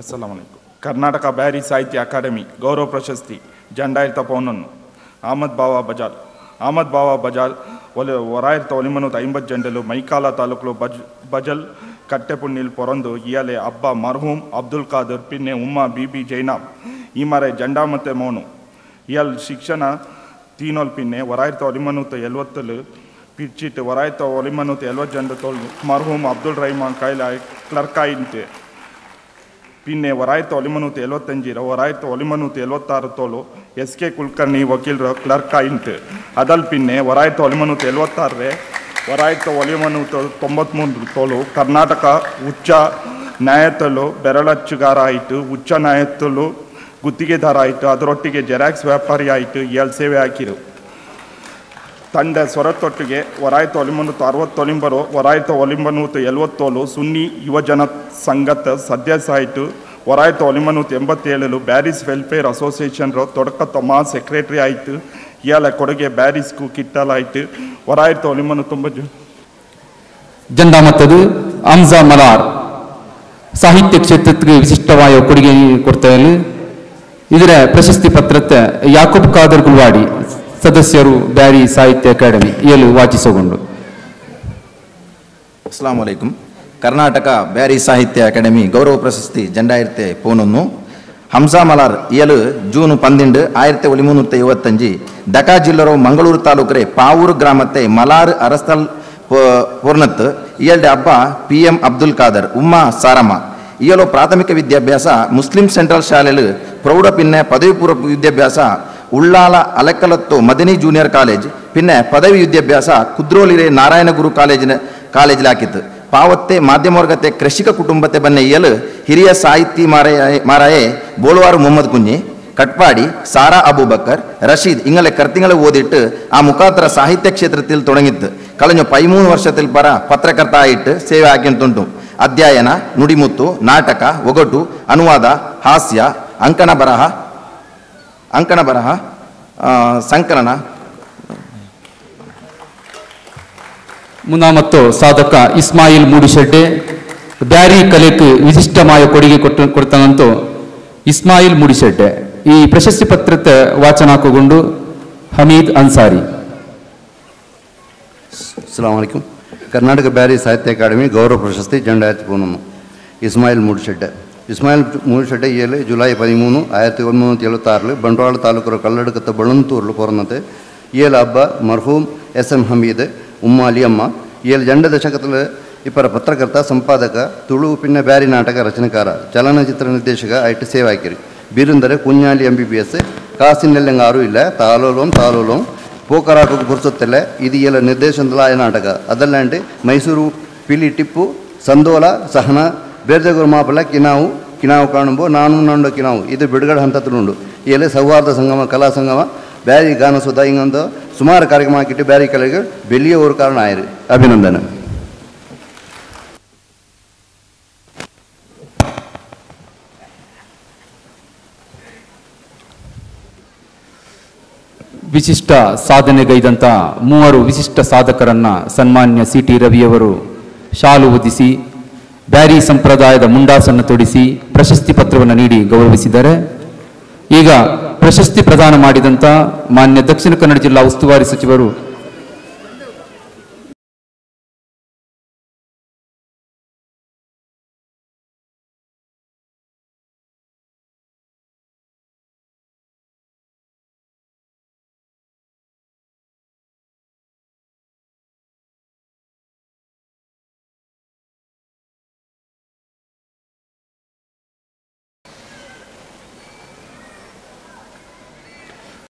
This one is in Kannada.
ಅಸ್ಸಲಾಮು ಅಲೈಕುಂ. ಕರ್ನಾಟಕ ಬ್ಯಾರಿ ಸಾಹಿತ್ಯ ಅಕಾಡೆಮಿ ಗೌರವ ಪ್ರಶಸ್ತಿ 2011 ಅಹಮದ್ ಬಾವಾ ಬಜಾಲ್ ಒರಾಯಿರತ ಒಲಿಮನೂತ 50 ಜಂಡಲು ಮೈಕಾಲ ತಾಲೂಕು ಬಜಲ್ ಕಟ್ಟೆಪುಣ್ಣಿಲ್ ಪೊರಂದು ಇಯಲೆ ಅಬ್ಬ ಮರ್ಹೂಮ್ ಅಬ್ದುಲ್ ಖಾದರ್ ಪಿನ್ನೆ ಉಮ್ಮಾ ಬೀಬಿ ಜೈನಾಬ್ ಈ ಮರೆ ಜಂಡಾ ಮತ್ತೆ ಮೌನು ಇಯಲ್ ಶಿಕ್ಷಣ ತೀನೋಲ್ ಪಿನ್ನೆ ಒರಾಯಿರತ ಒಲಿಮನೂತ 70 ಪಿಚ್ಚಿಟ್ಟು ಒರಾಯಿರತ ಒಲಿಮನೂತ 70 ಜಂಡ ತೋಳು ಮರ್ಹೂಮ್ ಅಬ್ದುಲ್ ರಹೀಮಾನ್ ಕೈಲಾಯ್ ಕ್ಲರ್ಕಾಯಿಂತೆ ಪಿನ್ನೆ ಒರಾಯಿರತ ಒಲಿಮನೂತ 75 ಒರಾಯಿರತ ಒಲಿಮನೂತ 76 ತೋಳು SK ಕುಲಕರ್ಣಿ ವಕೀಲರ ಕ್ಲರ್ಕ್ ಆಯಿಂಟು ಅದಲ್ ಪಿನ್ನೆ ಒರಾಯಿರತ ಒಲಿಮನೂತ 76 ಒರಾಯಿರತ ಒಲಿಮನೂತ 93 ತೋಳು ಕರ್ನಾಟಕ ಉಚ್ಚ ನ್ಯಾಯಾಲಯದಲ್ಲೂ ಬೆರಳಚ್ಚುಗಾರ ಆಯಿತು, ಉಚ್ಚ ನ್ಯಾಯಾಲಯದಲ್ಲೂ ಗುತ್ತಿಗೆದಾರ ಆಯಿತು, ಅದರೊಟ್ಟಿಗೆ ಜೆರಾಕ್ಸ್ ವ್ಯಾಪಾರಿ ಆಯಿತು, ಏಳು ಸೇವೆ ಹಾಕಿರು. ತಂಡ ಸ್ವರತ್ತೊಟ್ಟಿಗೆ ಒರಾಯಿರತ ಒಲಿಮನೂತ 60 ಒರಾಯಿರತ ಒಲಿಮನೂತ 70 ಸುನ್ನಿ ಯುವಜನ ಸಂಘದ ಸದಸ್ಯ ಆಯಿತು. ಒರಾಯಿರತ ಒಲಿಮನೂತ 87 ಬ್ಯಾರಿಸ್ ವೆಲ್ಫೇರ್ ಅಸೋಸಿಯೇಷನ್ ತೊಡಕ ತಮ್ಮ ಸೆಕ್ರೆಟರಿ ಆಯಿತು. ಇಯಾಲ ಕೊಡುಗೆ ಬ್ಯಾರಿಸ್ಗೂ ಕಿಟ್ಟಲಾಯಿತು. ಒರಾಯಿರತ ಒಲಿಮನೂತ 90 ಜಂಡಾ ಮತ್ತದು ಹಮ್ಜಾ ಮಲಾರ್ ಸಾಹಿತ್ಯ ಕ್ಷೇತ್ರಕ್ಕೆ ವಿಶಿಷ್ಟವಾದ ಕೊಡುಗೆ ಕೊಡ್ತಾರೆ. ಇದರ ಪ್ರಶಸ್ತಿ ಪತ್ರಕ್ಕೆ ಯಾಕೂಬ್ ಖಾದರ್ ಗುಲ್ವಾಡಿ ಸದಸ್ಯರು ಬ್ಯಾರಿ ಸಾಹಿತ್ಯ ಅಕಾಡೆಮಿ ಏಳು ವಾಚಿಸಿಕೊಂಡು. ಅಸ್ಸಲಾಮು ಅಲೈಕುಂ. ಕರ್ನಾಟಕ ಬ್ಯಾರಿ ಸಾಹಿತ್ಯ ಅಕಾಡೆಮಿ ಗೌರವ ಪ್ರಶಸ್ತಿ 2011 ಹಮ್ಜಾ ಮಲಾರ್ ಇಯಲು ಜೂನ್ 12 1375 ದಕಾ ಜಿಲ್ಲರು ಮಂಗಳೂರು ತಾಲೂಕರೆ ಪಾವೂರು ಗ್ರಾಮത്തെ ಮಲಾರ್ ಅರಸ್ತಲ್ ಪೂರ್ಣತ್ ಇಯಲ್ಡೆ ಹಬ್ಬ PM ಅಬ್ದುಲ್ ಖಾದರ್ ಉಮ್ಮಾ ಸಾರಮ್ಮ ಇಯಲು ಪ್ರಾಥಮಿಕ ವಿದ್ಯಾಭ್ಯಾಸ ಮುಸ್ಲಿಂ ಸೆಂಟ್ರಲ್ ಶಾಲೆಲು ಪ್ರೌಢ ಪಿನ್ನೆ ಪದವಿ ಪೂರ್ವ ವಿದ್ಯಾಭ್ಯಾಸ ಉಳ್ಳಾಲ ಅಲೆಕ್ಕಲತ್ತು ಮದನಿ ಜೂನಿಯರ್ ಕಾಲೇಜ್ ಪಿನ್ನೆ ಪದವಿ ವಿದ್ಯಾಭ್ಯಾಸ ಕುದ್ರೋಲಿರೆ ನಾರಾಯಣಗುರು ಕಾಲೇಜಿಲಾಕಿತ್ತು. ಪಾವತ್ತೆ ಮಾಧ್ಯಮ ವರ್ಗತೆ ಕೃಷಿಕ ಕುಟುಂಬತೆ ಬನ್ನೆ ಇಯಲು ಹಿರಿಯ ಸಾಹಿತಿ ಮಾರಾಯೆ ಬೋಳುವಾರು ಮೊಹಮ್ಮದ್ ಕುಂಜಿ ಕಟ್ಪಾಡಿ ಸಾರಾ ಅಬೂಬಕರ್ ರಶೀದ್ ಇಂಗಲೆ ಕರ್ತಿಂಗಳೆ ಓದಿಟ್ಟು ಆ ಮುಖಾಂತರ ಸಾಹಿತ್ಯ ಕ್ಷೇತ್ರದಲ್ಲಿ ತೊಡಗಿತ್ತು. ಕಳೆದ 13 ವರ್ಷದಲ್ಲಿ ಪರ ಪತ್ರಕರ್ತ ಆಯಿಟ್ಟು ಸೇವೆ ಹಾಕಿಂತುಂಟು. ಅಧ್ಯಯನ, ನುಡಿಮುತ್ತು, ನಾಟಕ, ಒಗಟು, ಅನುವಾದ, ಹಾಸ್ಯ, ಅಂಕಣ ಬರಹ, ಸಂಕಲನ ಮತ್ತು ಸಾಧಕ ಇಸ್ಮಾಯಿಲ್ ಮೂಡಿಶೆಡ್ಡೆ ಬ್ಯಾರಿ ಕಲೆಗೆ ವಿಶಿಷ್ಟമായ ಕೊಡುಗೆ ಕೊಡ್ತಾನಂತೂ ಇಸ್ಮಾಯಿಲ್ ಮೂಡಿಶೆಡ್ಡೆ ಈ ಪ್ರಶಸ್ತಿ ಪತ್ರಕ್ಕೆ ವಾಚನ ಹಾಕಿಕೊಂಡು ಹಮೀದ್ ಅನ್ಸಾರಿ. ಅಸ್ಸಲಾಮು ಅಲೈಕುಂ. ಕರ್ನಾಟಕ ಬ್ಯಾರಿ ಸಾಹಿತ್ಯ ಅಕಾಡೆಮಿ ಗೌರವ ಪ್ರಶಸ್ತಿ 2011 ಇಸ್ಮಾಯಿಲ್ ಮೂಡಿಶೆಡ್ಡೆ ಏಳು ಜುಲೈ 13 1976 ಬಂಟ್ವಾಳ ತಾಲೂಕು ಕಲ್ಲಡಕತ್ತ ಬಳಂತೂರ್ಲು ಪೊರನತೆ ಏಳು ಹಬ್ಬ ಮರ್ಹೂಮ್ SM ಹಮೀದ್ ಉಮ್ಮಾ ಅಲಿಯಮ್ಮ ಏಳು ಜಂಡ ದಶಕದಲ್ಲಿ ಇಪ್ಪರ ಪತ್ರಕರ್ತ ಸಂಪಾದಕ ತುಳು ಪಿನ್ನ ಬ್ಯಾರಿ ನಾಟಕ ರಚನೆಕಾರ ಚಲನಚಿತ್ರ ನಿರ್ದೇಶಕ ಆಯ್ತು ಸೇವೆ ಹಾಕಿರಿ. ಬೀರಂದರೆ ಕುഞ്ഞാಲಿ MBBS ಕಾಸಿನೆಲ್ಲಂಗೆ ಆರೂ ಇಲ್ಲ ತಾಲೋಲೋಂ ಪೋಕರಾಕು ಪುರ್ಸೊತ್ತಿಲ್ಲ ಇದು ಎಲ್ಲ ನಿರ್ದೇಶನದ ನಾಟಕ ಅದಲ್ಲಾಂಟಿ ಮೈಸೂರು ಪಿಲಿ ಟಿಪ್ಪು ಸಂದೋಲ ಸಹನ ಬೇರ್ಜಗುರು ಮಾಪಲ ಕಿನಾವು ಕಾಣುಂಬೋ ನಾನು ನಂಡು ಕಿನಾವು ಇದು ಬಿಡುಗಡೆ ಹಂತದಲ್ಲುಂಡು. ಇಲ್ಲಿ ಸೌಹಾರ್ದ ಸಂಗಮ ಕಲಾ ಸಂಗಮ ಬ್ಯಾರಿ ಗಾನಸುಧ ಹಿಂಗಂದು ಸುಮಾರು ಕಾರ್ಯಕ್ರಮ ಹಾಕಿಟ್ಟು ಬ್ಯಾರಿ ಕಲೆಗೆ ಬೆಳ್ಳಿಯ ಒಂದು ಕಾರಣ ಆಯಿರಿ. ಅಭಿನಂದನೆ. ವಿಶಿಷ್ಟ ಸಾಧನೆಗೈದಂಥ 3 ವಿಶಿಷ್ಟ ಸಾಧಕರನ್ನ ಸನ್ಮಾನ್ಯ CT ರವಿಯವರು ಶಾಲು ಹೊದಿಸಿ ಬ್ಯಾರಿ ಸಂಪ್ರದಾಯದ ಮುಂಡಾಸನ್ನು ತೊಡಿಸಿ ಪ್ರಶಸ್ತಿ ಪತ್ರವನ್ನು ನೀಡಿ ಗೌರವಿಸಿದ್ದಾರೆ. ಈಗ ಪ್ರಶಸ್ತಿ ಪ್ರದಾನ ಮಾಡಿದಂಥ ಮಾನ್ಯ ದಕ್ಷಿಣ ಕನ್ನಡ ಜಿಲ್ಲಾ ಉಸ್ತುವಾರಿ ಸಚಿವರು